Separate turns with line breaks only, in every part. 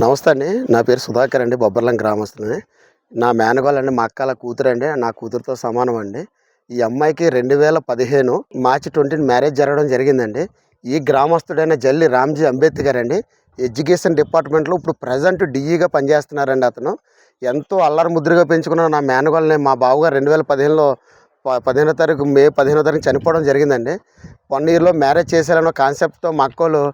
నమస్తే అండి. నా పేరు సుధాకర్ అండి. బొబ్బర్లం గ్రామస్తుని. నా మేనగోళ్ళండి, మా అక్కల కూతురండి. నా కూతురుతో సమానం అండి. ఈ అమ్మాయికి 2015 మార్చి 20 మ్యారేజ్ జరగడం జరిగిందండి. ఈ గ్రామస్తుడైన జల్లి రామ్జీ అంబేద్కర్ అండి. ఎడ్యుకేషన్ డిపార్ట్మెంట్లో ఇప్పుడు ప్రజెంట్ డిఈగా పనిచేస్తున్నారండి అతను. ఎంతో అల్లరి ముద్దుగా పెంచుకున్న నా మేనగోళ్ళని మా బావగారు 2015లో 15వ తారీఖు మే 15వ తారీఖు చనిపోవడం జరిగిందండి. 1 ఇయర్లో మ్యారేజ్ చేసేయాలన్న కాన్సెప్ట్తో మా అక్కోళ్ళు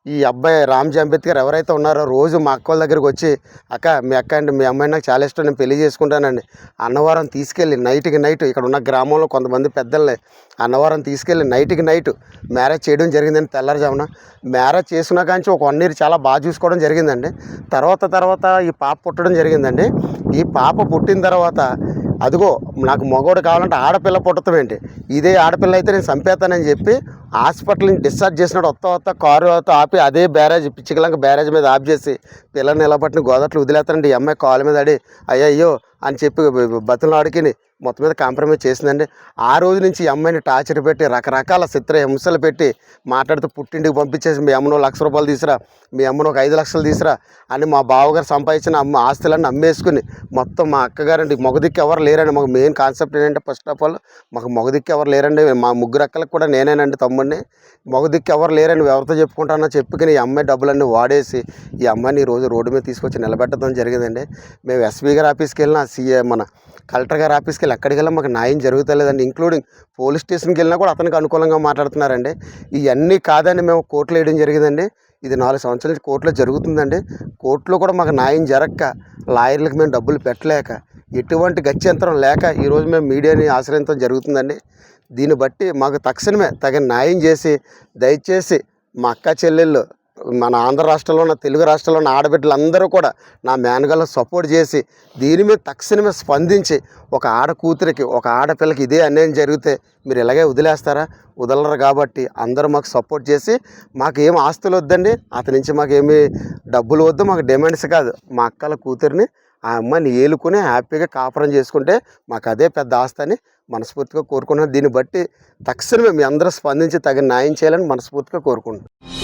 ఈ అబ్బాయి రామ్జీ అంబేద్కర్ ఎవరైతే ఉన్నారో రోజు మా అక్కోళ్ళ దగ్గరికి వచ్చి, అక్క మీ అక్క అండి, మీ అమ్మాయి నాకు చాలా ఇష్టం, నేను పెళ్లి చేసుకుంటానండి. అన్నవరం తీసుకెళ్ళి నైట్కి నైట్ ఇక్కడ ఉన్న గ్రామంలో కొంతమంది పెద్దల్ని అన్నవరం తీసుకెళ్ళి నైట్కి నైట్ మ్యారేజ్ చేయడం జరిగిందండి. తెల్లారుజామున మ్యారేజ్ చేసుకున్నా కానీ ఒక 1 ఇయర్ చాలా బాగా చూసుకోవడం జరిగిందండి. తర్వాత ఈ పాప పుట్టడం జరిగిందండి. ఈ పాప పుట్టిన తర్వాత అదిగో నాకు మగవాడు కావాలంటే ఆడపిల్ల పుట్టతామేంటి, ఇదే ఆడపిల్ల అయితే నేను చంపేస్తానని చెప్పి హాస్పిటల్ నుంచి డిశ్చార్జ్ చేసినాడు. వస్తా కారు ఆపి అదే బ్యారేజ్ పిచ్చికలంక బ్యారేజ్ మీద ఆఫ్ చేసి పిల్లల్ని నిలబట్టిన గోదట్లు వదిలేస్తానండి. ఈ అమ్మాయి కాళ్ళ మీద అడి అయ్యో అని చెప్పి బతులు ఆడికి మొత్తం మీద కాంప్రమైజ్ చేసిందండి. ఆ రోజు నుంచి ఈ అమ్మాయిని టార్చర్ పెట్టి రకరకాల హింసలు పెట్టి మాట్లాడుతూ పుట్టింటికి పంపించేసి మీ అమ్మను ₹1,00,000 తీసురా, మీ అమ్మను ఒక 5 లక్షలు తీసురా అని మా బావగారు సంపాదించిన ఆస్తులన్నీ అమ్మేసుకుని మొత్తం మా అక్కగారండి మొగదిక్కు ఎవరు లేరండి. మాకు మెయిన్ కాన్సెప్ట్ ఏంటంటే ఫస్ట్ ఆఫ్ ఆల్ మాకు మొగదిక్కు ఎవరు లేరండి. మా ముగ్గురు అక్కలకు కూడా నేనేనండి తమ్ముడిని. మొగదిక్కు ఎవరు లేరండి. ఎవరితో చెప్పుకుంటానో చెప్పుకుని ఈ అమ్మాయి డబ్బులన్నీ వాడేసి ఈ అమ్మాయిని ఈరోజు రోడ్డు మీద తీసుకొచ్చి నిలబెట్టడం జరిగిందండి. మేము ఎస్పీ గారి ఆఫీస్కి వెళ్ళినా, మన కలెక్టర్ గారి ఆఫీస్కి వెళ్ళి ఎక్కడికి వెళ్ళినా మాకు న్యాయం జరుగుతలేదండి. ఇంక్లూడింగ్ పోలీస్ స్టేషన్కి వెళ్ళినా కూడా అతనికి అనుకూలంగా మాట్లాడుతున్నారండి. ఇవన్నీ కాదని మేము కోర్టులో వేయడం జరిగిందండి. ఇది 4 సంవత్సరాల నుంచి కోర్టులో జరుగుతుందండి. కోర్టులో కూడా మాకు న్యాయం జరగక, లాయర్లకు మేము డబ్బులు పెట్టలేక, ఎటువంటి గత్యంతరం లేక ఈరోజు మేము మీడియాని ఆశ్రయించడం జరుగుతుందండి. దీన్ని బట్టి మాకు తక్షణమే తగిన న్యాయం చేసి దయచేసి మా అక్క చెల్లెళ్ళు, మన ఆంధ్ర రాష్ట్రంలో ఉన్న, తెలుగు రాష్ట్రంలో ఉన్న ఆడబిడ్డలందరూ కూడా నా మేనగాళ్ళకు సపోర్ట్ చేసి దీని మీద తక్షణమే స్పందించి ఒక ఆడ కూతురికి, ఒక ఆడపిల్లకి ఇదే అన్యాయం జరిగితే మీరు ఇలాగే వదిలేస్తారా? వదలరు. కాబట్టి అందరూ మాకు సపోర్ట్ చేసి, మాకు ఏం ఆస్తులు వద్దండి, అతని నుంచి మాకేమీ డబ్బులు వద్దు, మాకు డిమాండ్స్ కాదు, మా అక్కల కూతురిని ఆ అమ్మాయిని ఏలుకుని హ్యాపీగా కాపురం చేసుకుంటే మాకు అదే పెద్ద ఆస్తి అని మనస్ఫూర్తిగా కోరుకుంటున్నాను. దీన్ని బట్టి తక్షణమే మీ అందరూ స్పందించి తగిన న్యాయం చేయాలని మనస్ఫూర్తిగా కోరుకుంటున్నాను.